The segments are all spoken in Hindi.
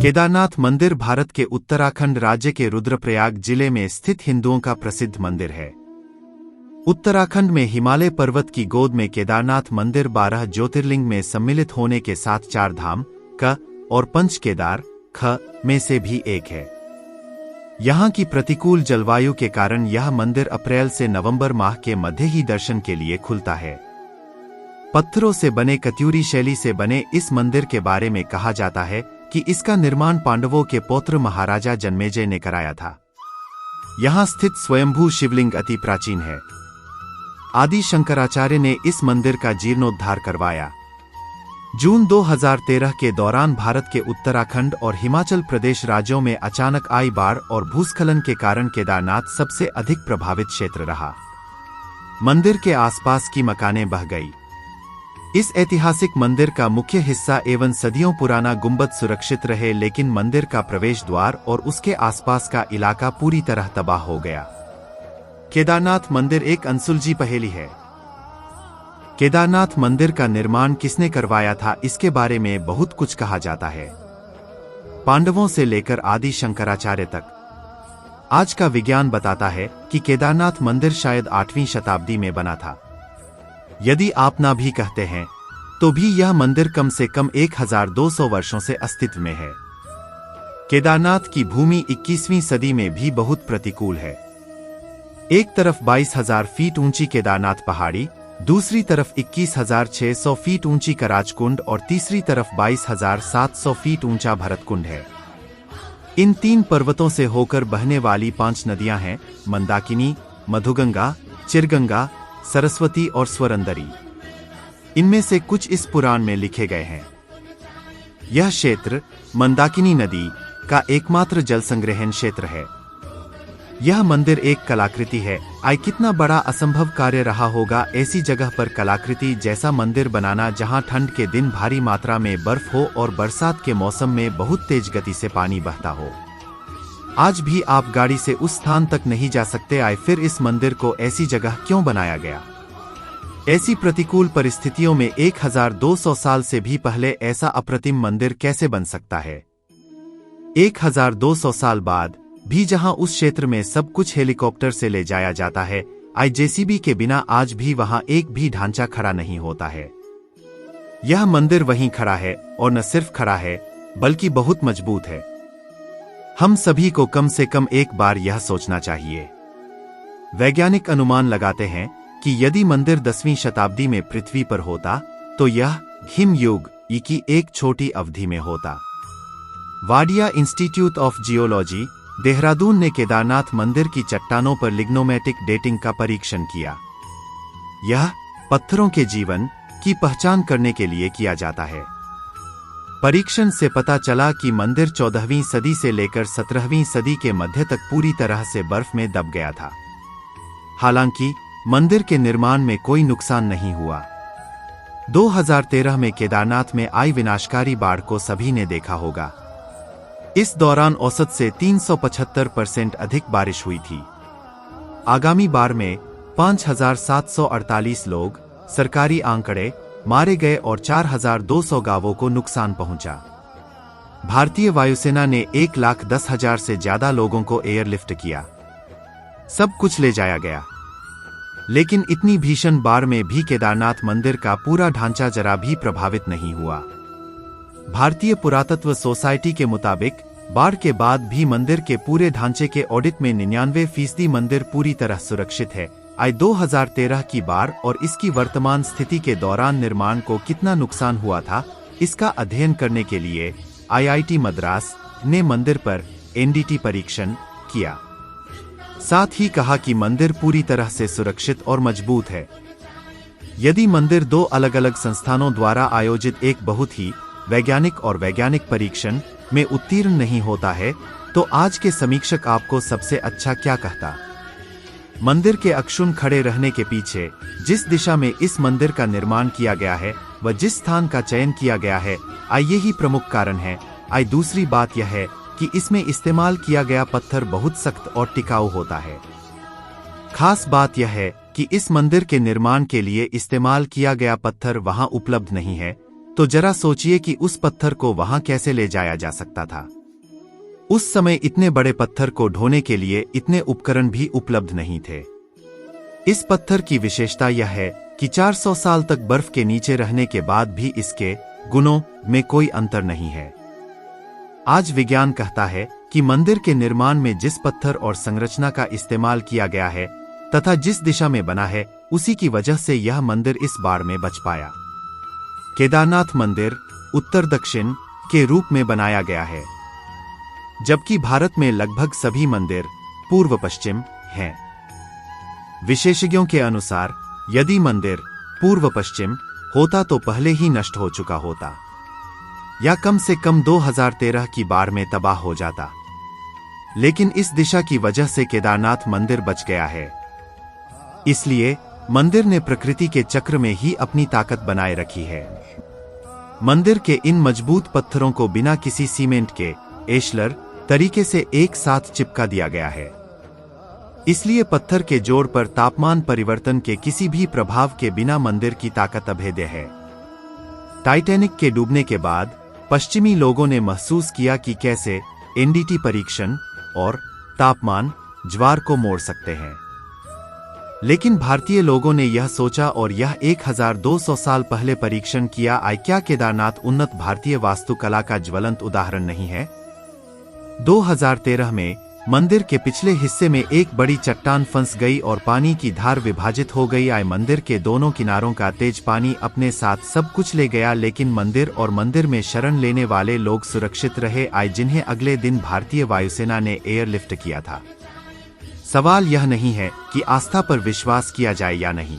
केदारनाथ मंदिर भारत के उत्तराखंड राज्य के रुद्रप्रयाग जिले में स्थित हिंदुओं का प्रसिद्ध मंदिर है। उत्तराखंड में हिमालय पर्वत की गोद में केदारनाथ मंदिर 12 ज्योतिर्लिंग में सम्मिलित होने के साथ 4 धाम क और पंच केदार ख में से भी एक है। यहाँ की प्रतिकूल जलवायु के कारण यह मंदिर अप्रैल से नवंबर माह के मध्य ही दर्शन के लिए खुलता है। पत्थरों से बने कत्यूरी शैली से बने इस मंदिर के बारे में कहा जाता है कि इसका निर्माण पांडवों के पौत्र महाराजा जन्मेजय ने कराया था। यहाँ स्थित स्वयंभू शिवलिंग अति प्राचीन है। आदि शंकराचार्य ने इस मंदिर का जीर्णोद्धार करवाया। जून 2013 के दौरान भारत के उत्तराखंड और हिमाचल प्रदेश राज्यों में अचानक आई बाढ़ और भूस्खलन के कारण केदारनाथ सबसे अधिक प्रभावित क्षेत्र रहा। मंदिर के आसपास की मकानें बह गई। इस ऐतिहासिक मंदिर का मुख्य हिस्सा एवं सदियों पुराना गुंबद सुरक्षित रहे, लेकिन मंदिर का प्रवेश द्वार और उसके आसपास का इलाका पूरी तरह तबाह हो गया। केदारनाथ मंदिर एक अनसुलझी पहेली है। केदारनाथ मंदिर का निर्माण किसने करवाया था, इसके बारे में बहुत कुछ कहा जाता है। पांडवों से लेकर आदि शंकराचार्य तक। आज का विज्ञान बताता है कि केदारनाथ मंदिर शायद 8वीं शताब्दी में बना था। यदि आप ना भी कहते हैं तो भी यह मंदिर कम से कम 1200 वर्षों से अस्तित्व में है। केदारनाथ की भूमि 21वीं सदी में भी बहुत प्रतिकूल है। एक तरफ 22,000 फीट ऊंची केदारनाथ पहाड़ी, दूसरी तरफ 21,600 फीट ऊंची कराचकुंड और तीसरी तरफ 22,700 फीट ऊंचा भरतकुंड है। इन 3 पर्वतों से होकर बहने वाली 5 नदियां हैं: मंदाकिनी, मधुगंगा, चिरगंगा, सरस्वती और स्वरंदरी। इनमें से कुछ इस पुराण में लिखे गए हैं। यह क्षेत्र मंदाकिनी नदी का एकमात्र जल संग्रहण क्षेत्र है। यह मंदिर एक कलाकृति है। कितना बड़ा असंभव कार्य रहा होगा ऐसी जगह पर कलाकृति जैसा मंदिर बनाना, जहां ठंड के दिन भारी मात्रा में बर्फ हो और बरसात के मौसम में बहुत तेज गति से पानी बहता हो। आज भी आप गाड़ी से उस स्थान तक नहीं जा सकते। फिर इस मंदिर को ऐसी जगह क्यों बनाया गया? ऐसी प्रतिकूल परिस्थितियों में 1200 साल से भी पहले ऐसा अप्रतिम मंदिर कैसे बन सकता है? 1200 साल बाद भी जहां उस क्षेत्र में सब कुछ हेलीकॉप्टर से ले जाया जाता है, जेसीबी के बिना आज भी वहां एक भी ढांचा खड़ा नहीं होता है। यह मंदिर वहीं खड़ा है, और न सिर्फ खड़ा है बल्कि बहुत मजबूत है। हम सभी को कम से कम एक बार यह सोचना चाहिए। वैज्ञानिक अनुमान लगाते हैं कि यदि मंदिर 10वीं शताब्दी में पृथ्वी पर होता तो यह हिम युग की एक छोटी अवधि में होता। Wadia institute of geology, Dehradun ने केदारनाथ मंदिर की चट्टानों पर लिग्नोमेटिक डेटिंग का परीक्षण किया। यह पत्थरों के जीवन की पहचान करने के लिए किया जाता है। परीक्षण से पता चला कि मंदिर 14वीं सदी से लेकर 17वीं सदी के मध्य तक पूरी तरह से बर्फ में दब गया था। हालांकि मंदिर के निर्माण में कोई नुकसान नहीं हुआ। 2013 में केदारनाथ में आई विनाशकारी बाढ़ को सभी ने देखा होगा। इस दौरान औसत से 375% अधिक बारिश हुई थी। आगामी बाढ़ में 5,748 लोग, सरकारी आंकड़े, मारे गए और 4,200 गांवों को नुकसान पहुंचा। भारतीय वायुसेना ने 1,10,000 से ज्यादा लोगों को एयरलिफ्ट किया। सब कुछ ले जाया गया। लेकिन इतनी भीषण बाढ़ में भी केदारनाथ मंदिर का पूरा ढांचा जरा भी प्रभावित नहीं हुआ। भारतीय पुरातत्व सोसाइटी के मुताबिक बाढ़ के बाद भी मंदिर के पूरे ढांचे के ऑडिट में 99% मंदिर पूरी तरह सुरक्षित है। 2013 की बाढ़ और इसकी वर्तमान स्थिति के दौरान निर्माण को कितना नुकसान हुआ था, इसका अध्ययन करने के लिए IIT मद्रास ने मंदिर पर NDT परीक्षण किया। साथ ही कहा कि मंदिर पूरी तरह से सुरक्षित और मजबूत है। यदि मंदिर 2 अलग-अलग संस्थानों द्वारा आयोजित एक बहुत ही वैज्ञानिक परीक्षण में उत्तीर्ण नहीं होता है, तो आज के समीक्षक आपको सबसे अच्छा क्या कहता? मंदिर के अक्षुण्ण खड़े रहने के पीछे जिस दिशा में इस मंदिर का निर्माण किया गया है व जिस स्थान का चयन किया गया है, यही प्रमुख कारण है। दूसरी बात यह है कि इसमें इस्तेमाल किया गया पत्थर बहुत सख्त और टिकाऊ होता है। खास बात यह है कि इस मंदिर के निर्माण के लिए इस्तेमाल किया गया पत्थर वहां उपलब्ध नहीं है, तो जरा सोचिए कि उस पत्थर को वहां कैसे ले जाया जा सकता था। उस समय इतने बड़े पत्थर को ढोने के लिए इतने उपकरण भी उपलब्ध नहीं थे। इस पत्थर की विशेषता यह है कि 400 साल तक बर्फ के नीचे रहने के बाद भी इसके गुणों में कोई अंतर नहीं है। आज विज्ञान कहता है कि मंदिर के निर्माण में जिस पत्थर और संरचना का इस्तेमाल किया गया है तथा जिस दिशा में बना है, उसी की वजह से यह मंदिर इस बाढ़ में बच पाया। केदारनाथ मंदिर उत्तर दक्षिण के रूप में बनाया गया है, जबकि भारत में लगभग सभी मंदिर पूर्व पश्चिम हैं। विशेषज्ञों के अनुसार यदि मंदिर पूर्व पश्चिम होता तो पहले ही नष्ट हो चुका होता, या कम से कम 2013 की बाढ़ में तबाह हो जाता। लेकिन इस दिशा की वजह से केदारनाथ मंदिर बच गया है। इसलिए मंदिर ने प्रकृति के चक्र में ही अपनी ताकत बनाए रखी है। मंदिर के इन मजबूत पत्थरों को बिना किसी सीमेंट के एशलर तरीके से एक साथ चिपका दिया गया है। इसलिए पत्थर के जोड़ पर तापमान परिवर्तन के किसी भी प्रभाव के बिना मंदिर की ताकत अभेद्य है। टाइटैनिक के डूबने के बाद पश्चिमी लोगों ने महसूस किया कि कैसे एनडीटी परीक्षण और तापमान ज्वार को मोड़ सकते हैं। लेकिन भारतीय लोगों ने यह सोचा और यह 1200 साल पहले परीक्षण किया। क्या केदारनाथ उन्नत भारतीय वास्तुकला का ज्वलंत उदाहरण नहीं है? 2013 में मंदिर के पिछले हिस्से में एक बड़ी चट्टान फंस गई और पानी की धार विभाजित हो गई। मंदिर के दोनों किनारों का तेज पानी अपने साथ सब कुछ ले गया, लेकिन मंदिर और मंदिर में शरण लेने वाले लोग सुरक्षित रहे, जिन्हें अगले दिन भारतीय वायुसेना ने एयरलिफ्ट किया था। सवाल यह नहीं है कि आस्था पर विश्वास किया जाए या नहीं,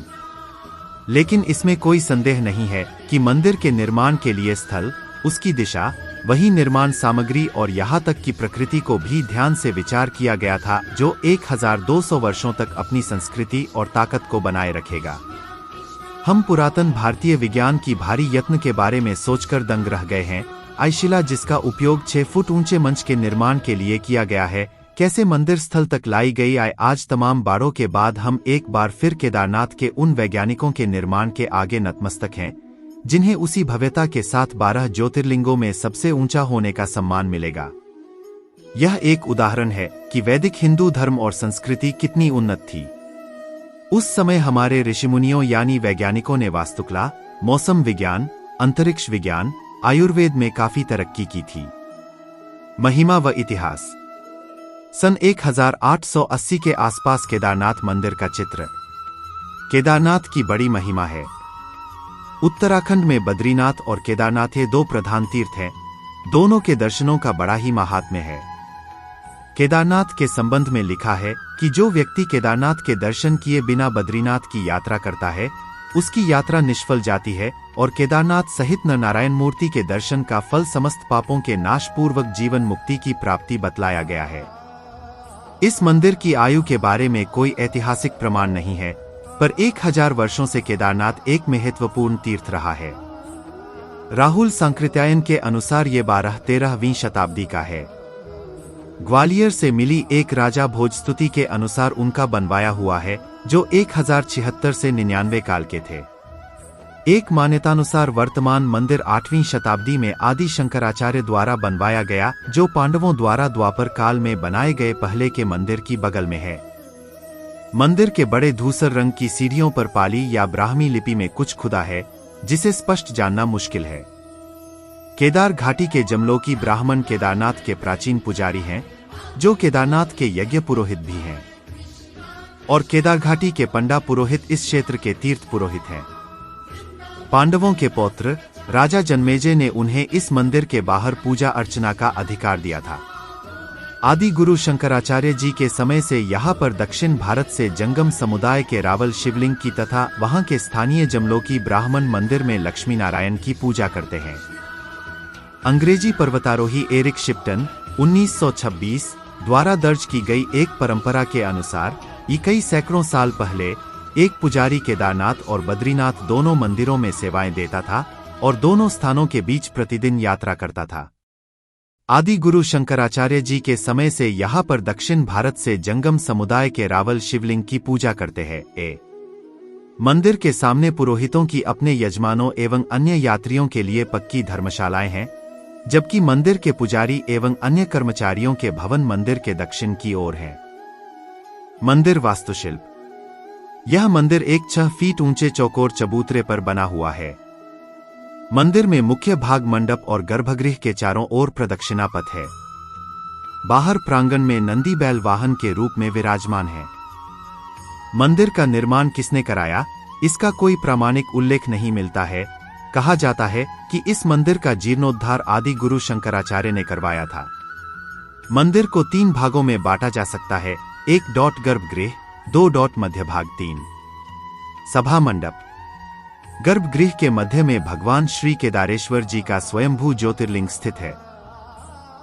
लेकिन इसमें कोई संदेह नहीं है कि मंदिर के निर्माण के लिए स्थल, उसकी दिशा, वही निर्माण सामग्री और यहाँ तक कि प्रकृति को भी ध्यान से विचार किया गया था, जो 1200 वर्षों तक अपनी संस्कृति और ताकत को बनाए रखेगा। हम पुरातन भारतीय विज्ञान की भारी यत्न के बारे में सोचकर दंग रह गए हैं। शिला जिसका उपयोग 6 फुट ऊंचे मंच के निर्माण के लिए किया गया है, कैसे मंदिर स्थल तक लाई गई। आज तमाम बाढ़ों के बाद हम एक बार फिर केदारनाथ के उन वैज्ञानिकों के निर्माण के आगे नतमस्तक हैं, जिन्हें उसी भव्यता के साथ 12 ज्योतिर्लिंगों में सबसे ऊंचा होने का सम्मान मिलेगा। यह एक उदाहरण है कि वैदिक हिंदू धर्म और संस्कृति कितनी उन्नत थी। उस समय हमारे ऋषिमुनियों यानी वैज्ञानिकों ने वास्तुकला, मौसम विज्ञान, अंतरिक्ष विज्ञान, आयुर्वेद में काफी तरक्की की थी। महिमा व इतिहास। सन 1880 के आसपास केदारनाथ मंदिर का चित्र। केदारनाथ की बड़ी महिमा है। उत्तराखंड में बद्रीनाथ और केदारनाथ ये 2 प्रधान तीर्थ हैं। दोनों के दर्शनों का बड़ा ही महात्म्य है। केदारनाथ के संबंध में लिखा है कि जो व्यक्ति केदारनाथ के दर्शन किए बिना बद्रीनाथ की यात्रा करता है, उसकी यात्रा निष्फल जाती है, और केदारनाथ सहित नरनारायण मूर्ति के दर्शन का फल समस्त पापों के नाश पूर्वक जीवन मुक्ति की प्राप्ति बतलाया गया है। इस मंदिर की आयु के बारे में कोई ऐतिहासिक प्रमाण नहीं है, पर 1000 वर्षों से केदारनाथ एक महत्वपूर्ण तीर्थ रहा है। राहुल सांकृत्यायन के अनुसार ये 12-13वीं शताब्दी का है। ग्वालियर से मिली एक राजा भोजस्तुति के अनुसार उनका बनवाया हुआ है, जो 1076 से 99 काल के थे। एक मान्यतानुसार वर्तमान मंदिर 8वीं शताब्दी में आदि शंकराचार्य द्वारा बनवाया गया, जो पांडवों द्वारा द्वापर काल में बनाए गए पहले के मंदिर की बगल में है। मंदिर के बड़े धूसर रंग की सीढ़ियों पर पाली या ब्राह्मी लिपि में कुछ खुदा है, जिसे स्पष्ट जानना मुश्किल है। केदार घाटी के जमलोकी ब्राह्मण केदारनाथ के प्राचीन पुजारी हैं, जो केदारनाथ के यज्ञ पुरोहित भी हैं, और केदार घाटी के पंडा पुरोहित इस क्षेत्र के तीर्थ पुरोहित हैं। पांडवों के पौत्र राजा जन्मेजय ने उन्हें इस मंदिर के बाहर पूजा अर्चना का अधिकार दिया था। आदि गुरु शंकराचार्य जी के समय से यहाँ पर दक्षिण भारत से जंगम समुदाय के रावल शिवलिंग की तथा वहाँ के स्थानीय जमलोकी ब्राह्मण मंदिर में लक्ष्मी नारायण की पूजा करते हैं। अंग्रेजी पर्वतारोही एरिक शिप्टन 1926 द्वारा दर्ज की गई एक परंपरा के अनुसार कई सैकड़ों साल पहले एक पुजारी केदारनाथ और बद्रीनाथ दोनों मंदिरों में सेवाएं देता था और दोनों स्थानों के बीच प्रतिदिन यात्रा करता था। आदि गुरु शंकराचार्य जी के समय से यहाँ पर दक्षिण भारत से जंगम समुदाय के रावल शिवलिंग की पूजा करते हैं। मंदिर के सामने पुरोहितों की अपने यजमानों एवं अन्य यात्रियों के लिए पक्की धर्मशालाएं हैं, जबकि मंदिर के पुजारी एवं अन्य कर्मचारियों के भवन मंदिर के दक्षिण की ओर हैं। मंदिर वास्तुशिल्प। यह मंदिर एक 6 फीट ऊंचे चौकोर चबूतरे पर बना हुआ है। मंदिर में मुख्य भाग मंडप और गर्भगृह के चारों ओर प्रदक्षिणा पथ है। बाहर प्रांगण में नंदी बैल वाहन के रूप में विराजमान है। मंदिर का निर्माण किसने कराया, इसका कोई प्रामाणिक उल्लेख नहीं मिलता है। कहा जाता है कि इस मंदिर का जीर्णोद्धार आदि गुरु शंकराचार्य ने करवाया था। मंदिर को 3 भागों में बांटा जा सकता है। 1 गर्भगृह, 2 मध्य भाग, 3 सभा मंडप। गर्भगृह के मध्य में भगवान श्री केदारेश्वर जी का स्वयंभू ज्योतिर्लिंग स्थित है,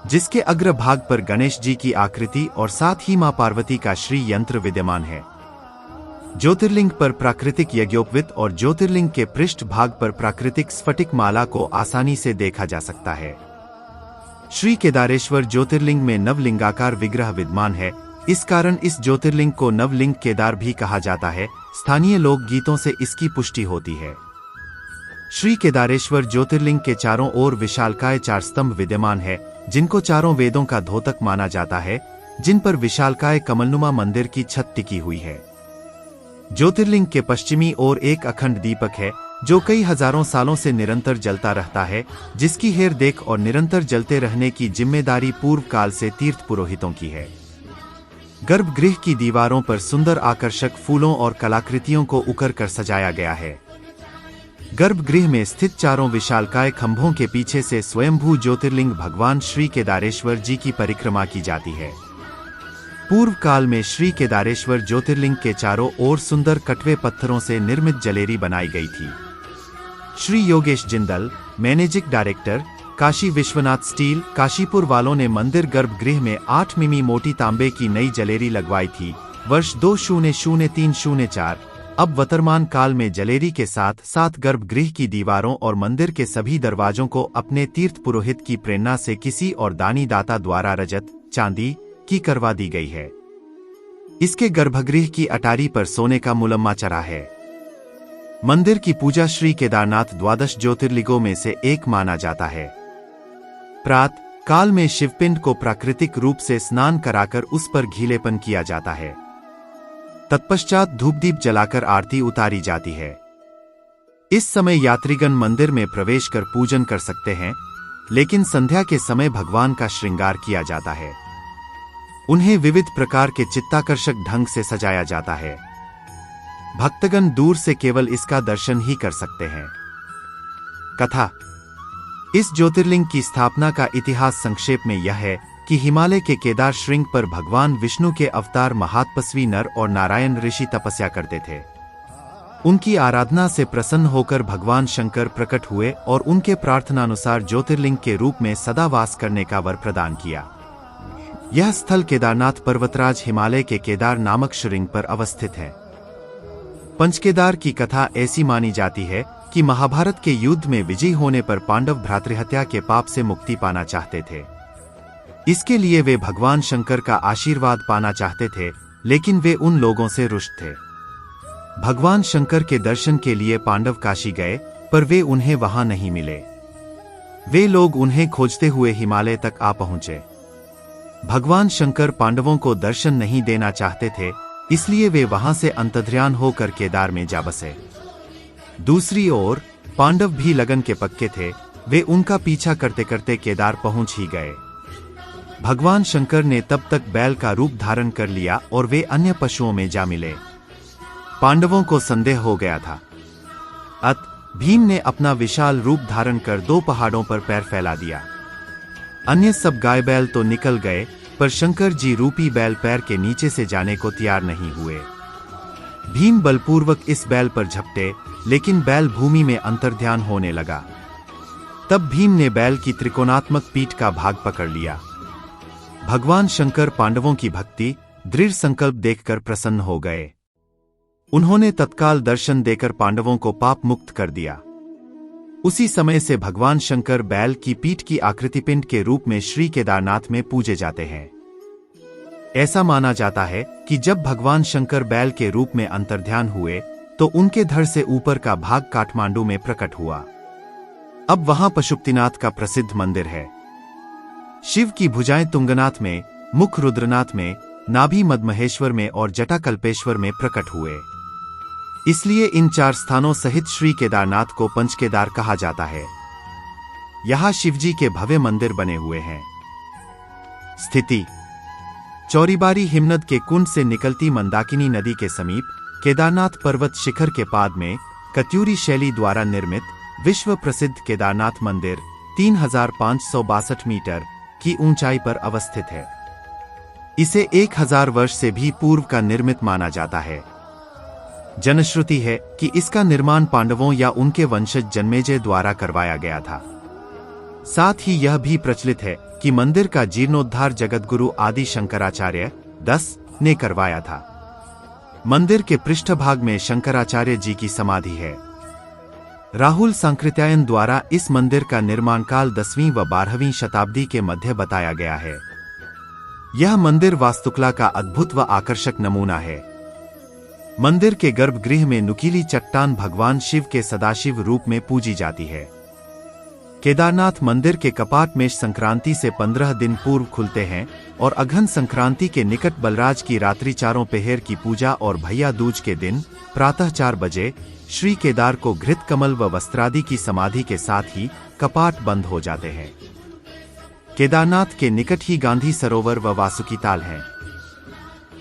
जिसके अग्र भाग पर गणेश जी की आकृति और साथ ही मां पार्वती का श्री यंत्र विद्यमान है। ज्योतिर्लिंग पर प्राकृतिक यज्ञोपवीत और ज्योतिर्लिंग के पृष्ठ भाग पर प्राकृतिक स्फटिक माला को आसानी से देखा जा सकता है। श्री केदारेश्वर ज्योतिर्लिंग में नवलिंगाकार विग्रह विद्यमान है। इस कारण इस ज्योतिर्लिंग को नवलिंग केदार भी कहा जाता है। स्थानीय लोक गीतों से इसकी पुष्टि होती है। श्री केदारेश्वर ज्योतिर्लिंग के चारों ओर विशालकाय 4 स्तंभ विद्यमान है, जिनको चारों वेदों का द्योतक माना जाता है, जिन पर विशालकाय कमलनुमा मंदिर की छत टिकी हुई है। ज्योतिर्लिंग के पश्चिमी ओर एक अखंड दीपक है, जो कई हजारों सालों से निरंतर जलता रहता है, जिसकी हेर देख और निरंतर जलते रहने की जिम्मेदारी पूर्व काल से तीर्थ पुरोहितों की है। गर्भगृह की दीवारों पर सुंदर आकर्षक फूलों और कलाकृतियों को उकर कर सजाया गया है। गर्भगृह में स्थित चारों विशालकाय खंभों के पीछे से स्वयंभू ज्योतिर्लिंग भगवान श्री केदारेश्वर जी की परिक्रमा की जाती है। पूर्व काल में श्री केदारेश्वर ज्योतिर्लिंग के चारों ओर सुंदर कटवे पत्थरों से निर्मित जलेरी बनाई गई थी। Shri Yogesh Jindal, managing director, Kashi Vishwanath steel, Kashipur वालों ने मंदिर गर्भगृह में 8 मिमी मोटी तांबे की नई जलेरी लगवाई थी, वर्ष 200304। अब वर्तमान काल में जलेरी के साथ साथ गर्भगृह की दीवारों और मंदिर के सभी दरवाजों को अपने तीर्थ पुरोहित की प्रेरणा से किसी और दानी दाता द्वारा रजत, चांदी की करवा दी गई है। इसके गर्भगृह की अटारी पर सोने का मुलम्मा चढ़ा है। मंदिर की पूजा श्री केदारनाथ 12 ज्योतिर्लिंगों में से एक माना जाता है। प्रात काल में शिवपिंड को प्राकृतिक रूप से स्नान कराकर उस पर घीलेपन किया जाता है। तत्पश्चात धूपदीप जलाकर आरती उतारी जाती है। इस समय यात्रीगण मंदिर में प्रवेश कर पूजन कर सकते हैं, लेकिन संध्या के समय भगवान का श्रृंगार किया जाता है। उन्हें विविध प्रकार के चित्ताकर्षक ढंग से सजाया जाता है। भक्तगण दूर से केवल इसका दर्शन ही कर सकते हैं। कथा। इस ज्योतिर्लिंग की स्थापना का इतिहास संक्षेप में यह है कि हिमालय के केदार श्रृंग पर भगवान विष्णु के अवतार महातपस्वी नर और नारायण ऋषि तपस्या करते थे। उनकी आराधना से प्रसन्न होकर भगवान शंकर प्रकट हुए और उनके प्रार्थनानुसार ज्योतिर्लिंग के रूप में सदा वास करने का वर प्रदान किया। यह स्थल केदारनाथ पर्वतराज हिमालय के केदार नामक श्रृंग पर अवस्थित है। पंचकेदार की कथा ऐसी मानी जाती है कि महाभारत के युद्ध में विजयी होने पर पांडव भ्रातृहत्या के पाप से मुक्ति पाना चाहते थे। इसके लिए वे भगवान शंकर का आशीर्वाद पाना चाहते थे, लेकिन वे उन लोगों से रुष्ट थे। भगवान शंकर के दर्शन के लिए पांडव काशी गए, पर वे उन्हें वहां नहीं मिले। वे लोग उन्हें खोजते हुए हिमालय तक आ पहुंचे। भगवान शंकर पांडवों को दर्शन नहीं देना चाहते थे, इसलिए वे वहां से अंतर्ध्यान होकर केदार में जा बसे। दूसरी ओर पांडव भी लगन के पक्के थे। वे उनका पीछा करते करते केदार पहुंच ही गए। भगवान शंकर ने तब तक बैल का रूप धारण कर लिया और वे अन्य पशुओं में जा मिले। पांडवों को संदेह हो गया था। भीम ने अपना विशाल रूप धारण कर 2 पहाड़ों पर पैर फैला दिया। अन्य सब गाय बैल तो निकल गए, पर शंकर जी रूपी बैल पैर के नीचे से जाने को तैयार नहीं हुए। भीम बलपूर्वक इस बैल पर झपटे, लेकिन बैल भूमि में अंतर्ध्यान होने लगा। तब भीम ने बैल की त्रिकोणात्मक पीठ का भाग पकड़ लिया। भगवान शंकर पांडवों की भक्ति, दृढ़ संकल्प देखकर प्रसन्न हो गए। उन्होंने तत्काल दर्शन देकर पांडवों को पाप मुक्त कर दिया। उसी समय से भगवान शंकर बैल की पीठ की आकृति पिंड के रूप में श्री केदारनाथ में पूजे जाते हैं। ऐसा माना जाता है कि जब भगवान शंकर बैल के रूप में अंतर्ध्यान हुए, तो उनके धड़ से ऊपर का भाग काठमांडू में प्रकट हुआ। अब वहां पशुपतिनाथ का प्रसिद्ध मंदिर है। शिव की भुजाएं तुंगनाथ में, मुख रुद्रनाथ में, नाभि मदमहेश्वर में और जटा कल्पेश्वर में प्रकट हुए। इसलिए इन 4 स्थानों सहित श्री केदारनाथ को पंचकेदार कहा जाता है। यहां शिवजी के भव्य मंदिर बने हुए हैं। स्थिति: चौरीबारी हिमनद के कुंड से निकलती मंदाकिनी नदी के समीप, केदारनाथ पर्वत शिखर के पाद में कत्यूरी शैली द्वारा निर्मित विश्व प्रसिद्ध केदारनाथ मंदिर 3562 मीटर की ऊंचाई पर अवस्थित है। इसे 1000 वर्ष से भी पूर्व का निर्मित माना जाता है। जनश्रुति है कि इसका निर्माण पांडवों या उनके वंशज जन्मेजय द्वारा करवाया गया था। साथ ही यह भी प्रचलित है कि मंदिर का जीर्णोद्धार जगतगुरु आदि शंकराचार्य 10 ने करवाया था। मंदिर के पृष्ठभाग में शंकराचार्य जी की समाधि है। राहुल सांकृत्यायन द्वारा इस मंदिर का निर्माण काल 10वीं व 12वीं शताब्दी के मध्य बताया गया है। यह मंदिर वास्तुकला का अद्भुत व आकर्षक नमूना है। मंदिर के गर्भगृह में नुकीली चट्टान भगवान शिव के सदाशिव रूप में पूजी जाती है। केदारनाथ मंदिर के कपाट मेष संक्रांति से 15 दिन पूर्व खुलते हैं और अघन संक्रांति के निकट बलराज की रात्रि चारों पहर की पूजा और भैया दूज के दिन प्रातः 4 बजे श्री केदार को घृत कमल व वस्त्रादि की समाधि के साथ ही कपाट बंद हो जाते हैं। केदारनाथ के निकट ही गांधी सरोवर व वासुकी ताल हैं।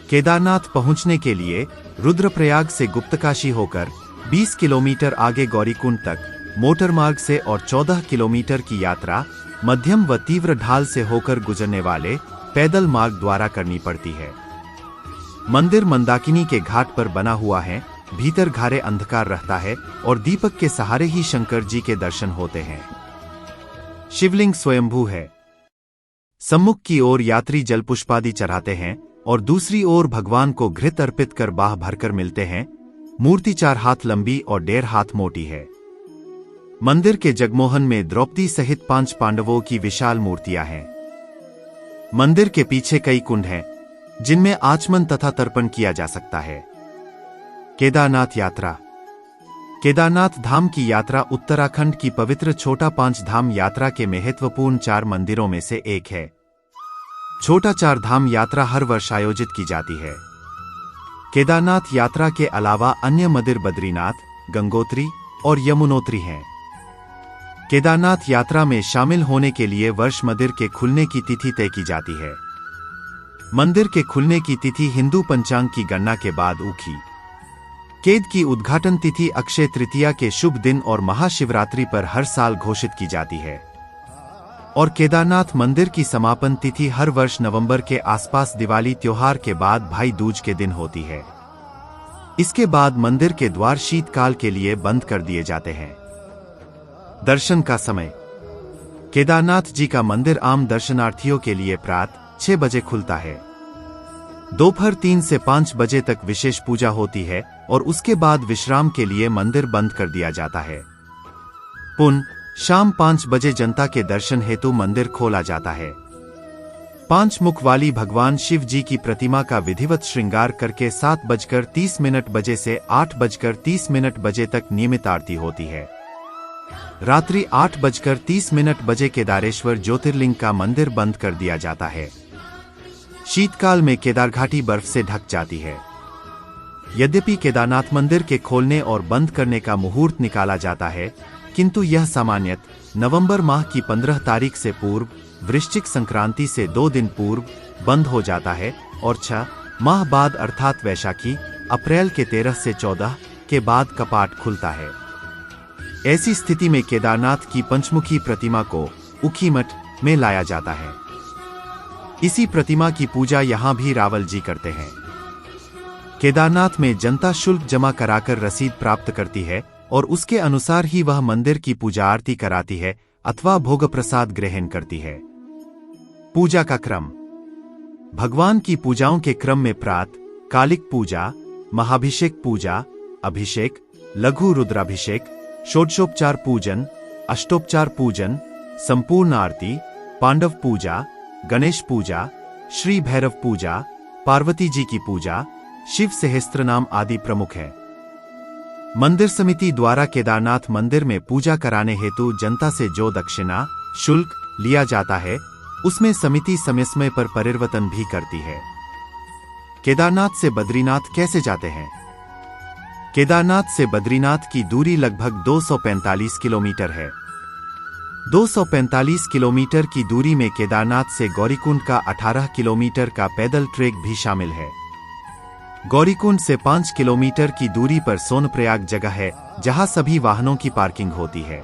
केदारनाथ पहुंचने के लिए रुद्रप्रयाग से गुप्तकाशी होकर 20 किलोमीटर आगे गौरीकुंड तक मोटर मार्ग से और 14 किलोमीटर की यात्रा मध्यम व तीव्र ढाल से होकर गुजरने वाले पैदल मार्ग द्वारा करनी पड़ती है। मंदिर मंदाकिनी के घाट पर बना हुआ है। भीतर घारे अंधकार रहता है और दीपक के सहारे ही शंकर जी के दर्शन होते हैं। शिवलिंग स्वयंभू है। सम्मुख की ओर यात्री जल पुष्पादि चढ़ाते हैं और दूसरी ओर भगवान को घृत अर्पित कर बाह भरकर मिलते हैं। मूर्ति 4 हाथ लंबी और 1.5 हाथ मोटी है। मंदिर के जगमोहन में द्रौपदी सहित 5 पांडवों की विशाल मूर्तियां हैं। मंदिर के पीछे कई कुंड हैं, जिनमें आचमन तथा तर्पण किया जा सकता है। केदारनाथ यात्रा। केदारनाथ धाम की यात्रा उत्तराखंड की पवित्र छोटा 5 धाम यात्रा के महत्वपूर्ण 4 मंदिरों में से एक है। छोटा 4 धाम यात्रा हर वर्ष आयोजित की जाती है। केदारनाथ यात्रा के अलावा अन्य मंदिर बद्रीनाथ, गंगोत्री और यमुनोत्री हैं। केदारनाथ यात्रा में शामिल होने के लिए वर्ष मंदिर के खुलने की तिथि तय की जाती है। मंदिर के खुलने की तिथि हिंदू पंचांग की गणना के बाद उखी। केद की उद्घाटन तिथि अक्षय तृतीया के शुभ दिन और महाशिवरात्रि पर हर साल घोषित की जाती है और केदारनाथ मंदिर की समापन तिथि हर वर्ष नवंबर के आसपास दिवाली त्योहार के बाद भाई दूज के दिन होती है। इसके बाद मंदिर के द्वार शीतकाल के लिए बंद कर दिए जाते हैं। दर्शन का समय। केदारनाथ जी का मंदिर आम दर्शनार्थियों के लिए प्रातः 6 बजे खुलता है। दोपहर 3 से 5 बजे तक विशेष पूजा होती है और उसके बाद विश्राम के लिए मंदिर बंद कर दिया जाता है। पुनः शाम 5 बजे जनता के दर्शन हेतु मंदिर खोला जाता है। 5 मुख वाली भगवान शिव जी की प्रतिमा का विधिवत श्रृंगार करके 7:30 बजे से 8:30 बजे तक नियमित आरती होती है। रात्रि 8:30 बजे केदारेश्वर ज्योतिर्लिंग का मंदिर बंद कर दिया जाता है। शीतकाल में केदारघाटी बर्फ से ढक जाती है। यद्यपि केदारनाथ मंदिर के खोलने और बंद करने का मुहूर्त निकाला जाता है, किंतु यह सामान्यतः नवंबर माह की 15 तारीख से पूर्व वृश्चिक संक्रांति से 2 दिन पूर्व बंद हो जाता है और 6 माह बाद अर्थात वैशाखी अप्रैल के 13 से 14 के बाद कपाट खुलता है। ऐसी स्थिति में केदारनाथ की पंचमुखी प्रतिमा को उखीमठ में लाया जाता है। इसी प्रतिमा की पूजा यहाँ भी रावल जी करते हैं। केदारनाथ में जनता शुल्क जमा कराकर रसीद प्राप्त करती है और उसके अनुसार ही वह मंदिर की पूजा आरती कराती है अथवा भोग प्रसाद ग्रहण करती है। पूजा का क्रम। भगवान की पूजाओं के क्रम में प्रातः कालिक पूजा, महाभिषेक पूजा, अभिषेक, लघु रुद्राभिषेक, षोडशोपचार पूजन, अष्टोपचार पूजन, संपूर्ण आरती, पांडव पूजा, गणेश पूजा, श्री भैरव पूजा, पार्वती जी की पूजा, शिव सहस्त्रनाम आदि प्रमुख है। मंदिर समिति द्वारा केदारनाथ मंदिर में पूजा कराने हेतु जनता से जो दक्षिणा शुल्क लिया जाता है, उसमें समिति समय समय पर परिवर्तन भी करती है। केदारनाथ से बद्रीनाथ कैसे जाते हैं? केदारनाथ से बद्रीनाथ की दूरी लगभग 245 किलोमीटर है। 245 किलोमीटर की दूरी में केदारनाथ से गौरीकुंड का 18 किलोमीटर का पैदल ट्रैक भी शामिल है। गौरीकुंड से 5 किलोमीटर की दूरी पर सोनप्रयाग जगह है, जहां सभी वाहनों की पार्किंग होती है।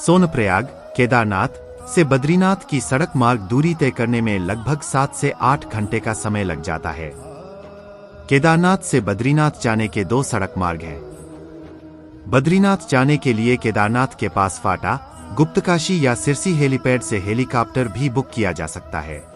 सोनप्रयाग केदारनाथ से बद्रीनाथ की सड़क मार्ग दूरी तय करने में लगभग 7 से 8 घंटे का समय लग जाता है। केदारनाथ से बद्रीनाथ जाने के 2 सड़क मार्ग हैं। बद्रीनाथ जाने के लिए केदारनाथ के पास फाटा, गुप्तकाशी या सिरसी हेलीपैड से हेलीकॉप्टर भी बुक किया जा सकता है।